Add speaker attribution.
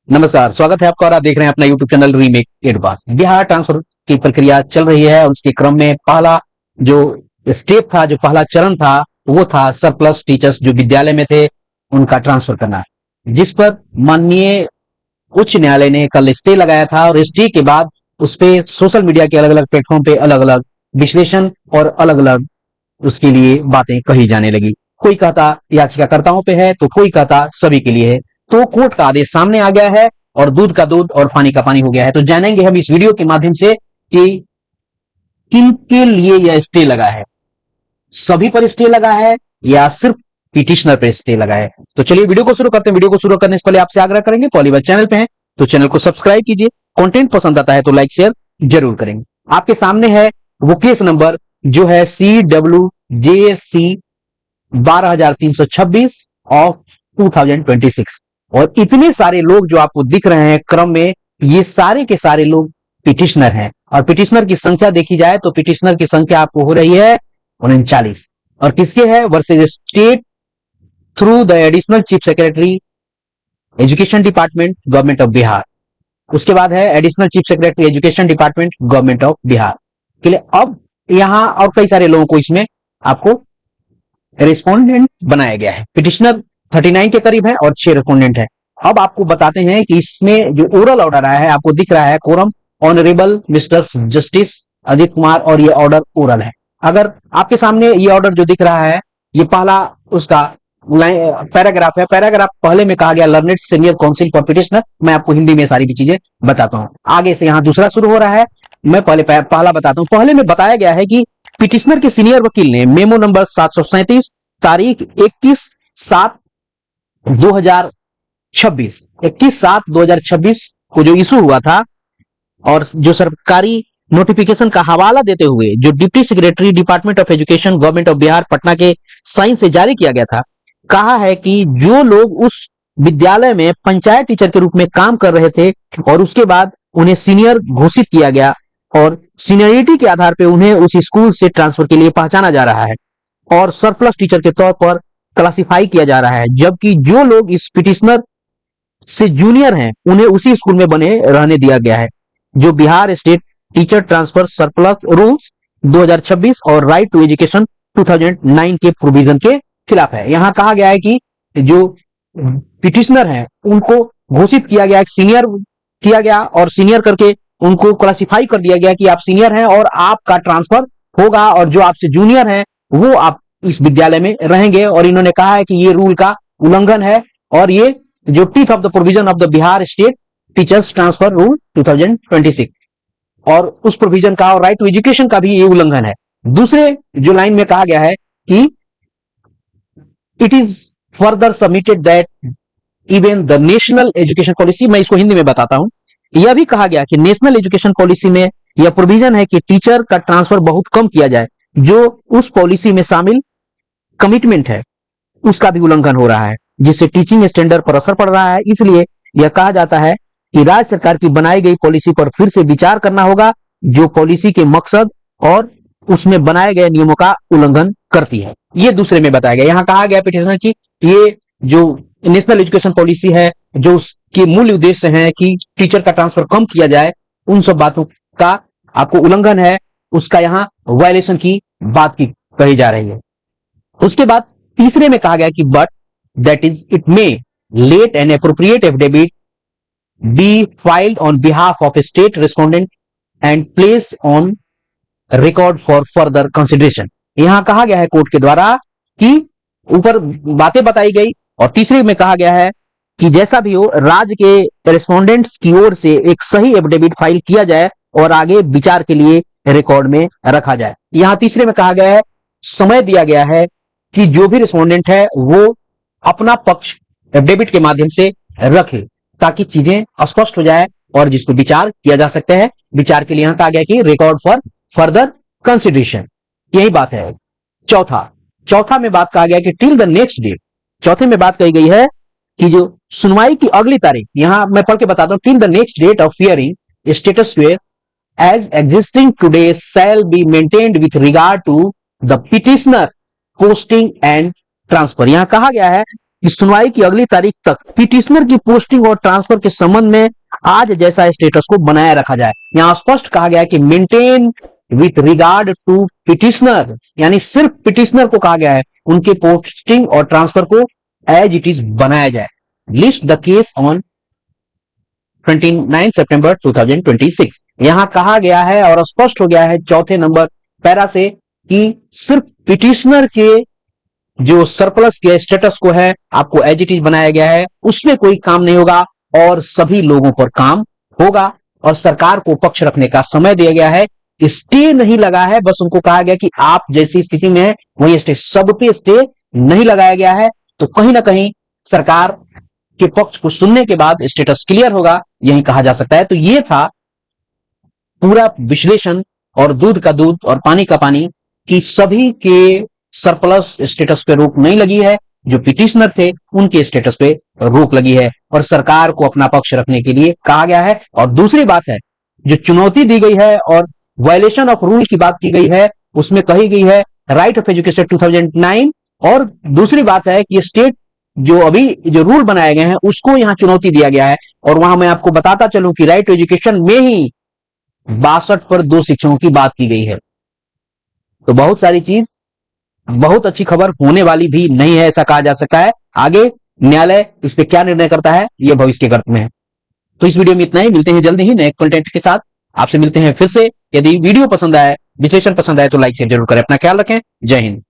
Speaker 1: नमस्कार, स्वागत है आपका और आप देख रहे हैं अपना YouTube channel remake advance. Bihar transfer की प्रक्रिया चल रही है और उसके क्रम में पहला जो स्टेप था, जो पहला चरण था, वो था सरप्लस टीचर्स जो विद्यालय में थे उनका ट्रांसफर करना, जिस पर माननीय उच्च न्यायालय ने कल स्टे लगाया था और स्टे के बाद उस पे सोशल मीडिया के अलग अलग प्लेटफॉर्म पे अलग अलग विश्लेषण और अलग अलग उसके लिए बातें कही जाने लगी। कोई कहता याचिकाकर्ताओं पे है तो कोई कहता सभी के लिए है। तो कोर्ट का आदेश सामने आ गया है और दूध का दूध और पानी का पानी हो गया है। तो जानेंगे हम इस वीडियो के माध्यम से कि किनके लिए यह स्टे लगा है, सभी पर स्टे लगा है या सिर्फ पिटिशनर पर स्टे लगा है। तो चलिए वीडियो को शुरू करते हैं। वीडियो को शुरू करने से पहले आपसे आग्रह करेंगे, पहली बार चैनल पे हैं तो चैनल को सब्सक्राइब कीजिए, कंटेंट पसंद आता है तो लाइक शेयर जरूर करेंगे। आपके सामने है वो केस नंबर जो है CWJC 12326 ऑफ 2026 और इतने सारे लोग जो आपको दिख रहे हैं क्रम में, ये सारे के सारे लोग पिटिशनर हैं और पिटिशनर की संख्या देखी जाए तो पिटिशनर की संख्या आपको हो रही है 39 और किसके है versus state through the additional chief secretary education department government of Bihar. उसके बाद है additional chief secretary education department government of Bihar के लिए। अब यहां और कई सारे लोगों को इसमें आपको रेस्पोंडेंट बनाया गया है। पिटिशनर 39 के करीब है और 6 रेस्पोंडेंट है। अब आपको बताते हैं कि इसमें जो ओरल ऑर्डर आया है, आपको दिख रहा है coram honourable mister justice Ajit Kumar और ये ऑर्डर ओरल है। अगर आपके सामने ये ऑर्डर जो दिख रहा है, ये पहला उसका पैराग्राफ है। पैराग्राफ पहले में कहा गया learned senior council for petitioner. मैं आपको हिंदी में सारी भी चीजें बताता हूं। आगे से यहां दूसरा शुरू हो रहा है, मैं पहला बताता हूं। पहले में बताया गया है कि पिटिशनर के सीनियर वकील ने मेमो नंबर 737 तारीख 21/7/2026 को जो इशू हुआ था और जो सरकारी नोटिफिकेशन का हवाला देते हुए जो deputy secretary department of education government of Bihar Patna के साइन से जारी किया गया था, कहा है कि जो लोग उस विद्यालय में पंचायत टीचर के रूप में काम कर रहे थे और उसके बाद उन्हें सीनियर घोषित किया गया और सीनियरिटी के आधार पर उन्हें उस स्कूल से ट्रांसफर के लिए पहचाना जा रहा है और सरप्लस टीचर के तौर पर क्लासिफाई किया जा रहा है, जबकि जो लोग इस पिटिशनर से जूनियर हैं उन्हें उसी स्कूल में बने रहने दिया गया है, जो Bihar state teacher transfer surplus rules 2026 और राइट टू एजुकेशन 2009 के प्रोविजन के खिलाफ है। यहां कहा गया है कि जो पिटिशनर हैं उनको घोषित किया गया, सीनियर किया गया और सीनियर करके उनको क्लासिफाई कर दिया गया कि आप सीनियर हैं और आपका ट्रांसफर होगा और जो आपसे जूनियर हैं वो आप इस विद्यालय में रहेंगे। और इन्होंने कहा है कि ये रूल का उल्लंघन है और ये जो teeth of the provision of the Bihar state teachers transfer rule 2026 और उस प्रोविजन का और राइट टू एजुकेशन का भी ये उल्लंघन है। दूसरे जो लाइन में कहा गया है कि it is further submitted that even the national education policy, मैं इसको हिंदी में बताता हूं, यह भी कहा गया कि नेशनल एजुकेशन पॉलिसी में यह प्रोविजन है कि टीचर का ट्रांसफर बहुत कम किया जाए, जो उस पॉलिसी में शामिल कमिटमेंट है उसका भी उल्लंघन हो रहा है, जिससे टीचिंग स्टैंडर्ड पर असर पड़ रहा है। इसलिए यह कहा जाता है कि राज्य सरकार की बनाई गई पॉलिसी पर फिर से विचार करना होगा, जो पॉलिसी के मकसद और उसमें बनाए गए नियमों का उल्लंघन करती है। ये दूसरे में बताया गया। यहां कहा गया पिटिशनर की ये जो नेशनल एजुकेशन पॉलिसी है, जो उसके मूल उद्देश्य है कि टीचर का ट्रांसफर कम किया जाए, उन सब बातों का आपको उल्लंघन है, उसका यहां वायलेशन की बात की कही जा रही है। उसके बाद तीसरे में कहा गया कि but that is it may let an appropriate affidavit be filed on behalf of a state respondent and place on record for further consideration. यहां कहा गया है कोर्ट के द्वारा कि ऊपर बातें बताई गई और तीसरे में कहा गया है कि जैसा भी हो राज्य के रेस्पोंडेंट्स की ओर से एक सही एफिडेविट फाइल किया जाए और आगे विचार के लिए रिकॉर्ड में रखा जाए। यहां तीसरे में कहा गया है, समय दिया गया है कि जो भी रेस्पोंडेंट है वो अपना पक्ष एफिडेविट के माध्यम से रखे ताकि चीजें स्पष्ट हो जाए और जिसको विचार किया जा सकते हैं। विचार के लिए यहां कहा गया कि रिकॉर्ड फॉर फर्दर कंसिडरेशन, यही बात है। चौथा में बात कहा गया कि टिल द नेक्स्ट डेट, चौथे में बात कही गई है कि जो सुनवाई की अगली तारीख, यहां मैं पढ़ के बताता हूं, till the next date of hearing status as existing today shall be maintained with regard to the petitioner posting and transfer। यहां कहा गया है कि सुनवाई की अगली तारीख तक पिटिशनर की पोस्टिंग और ट्रांसफर के संबंध में आज जैसा स्टेटस को बनाए रखा जाए। यहां स्पष्ट कहा गया है कि maintain with regard to petitioner, यानी सिर्फ पिटिशनर को कहा गया है उनके पोस्टिंग और ट्रांसफर को एज इट इज बनाया जाए। लिस्ट द केस ऑन 29 सितंबर 2026। यहां कहा गया है और स्पष्ट हो गया है चौथे नंबर पैरा से कि सिर्फ पिटिशनर के जो सरप्लस के स्टेटस को है आपको एज इट इज बनाया गया है, उसमें कोई काम नहीं होगा और सभी लोगों पर काम होगा। और सरकार को पक्ष रखने का समय दिया गया है, स्टे नहीं लगा है, बस उनको कहा गया कि आप जैसी स्थिति में है वही स्टे, सब पे स्टे नहीं लगाया गया है। तो कहीं ना कहीं सरकार के पक्ष को सुनने के बाद स्टेटस क्लियर होगा, यही कहा जा सकता है। तो ये था पूरा विश्लेषण और दूध का दूध और पानी का पानी कि सभी के सरप्लस स्टेटस पे रोक नहीं लगी है, जो पिटिशनर थे उनके स्टेटस पे रोक लगी है और सरकार को अपना पक्ष रखने के लिए कहा गया है। और दूसरी बात है, जो चुनौती दी गई है और वायलेशन ऑफ रूल की बात की गई है, उसमें कही गई है राइट ऑफ एजुकेशन 2009, और दूसरी बात है कि स्टेट जो अभी जो रूल बनाए गए हैं उसको यहां चुनौती दिया गया है। और वहां मैं आपको बताता चलूं कि राइट टू एजुकेशन में ही 62 पर 2 शिक्षकों की बात की गई है। तो बहुत सारी चीज, बहुत अच्छी खबर होने वाली भी नहीं है, ऐसा कहा जा सकता है। आगे न्यायालय इस पे क्या निर्णय करता है यह भविष्य के गर्त में है। तो इस वीडियो में इतना ही, मिलते हैं जल्दी ही नए कंटेंट के साथ, आपसे मिलते हैं फिर से। यदि वीडियो पसंद आए, विश्लेषण पसंद आए तो लाइक शेयर जरूर करें। अपना ख्याल रखें। जय हिंद।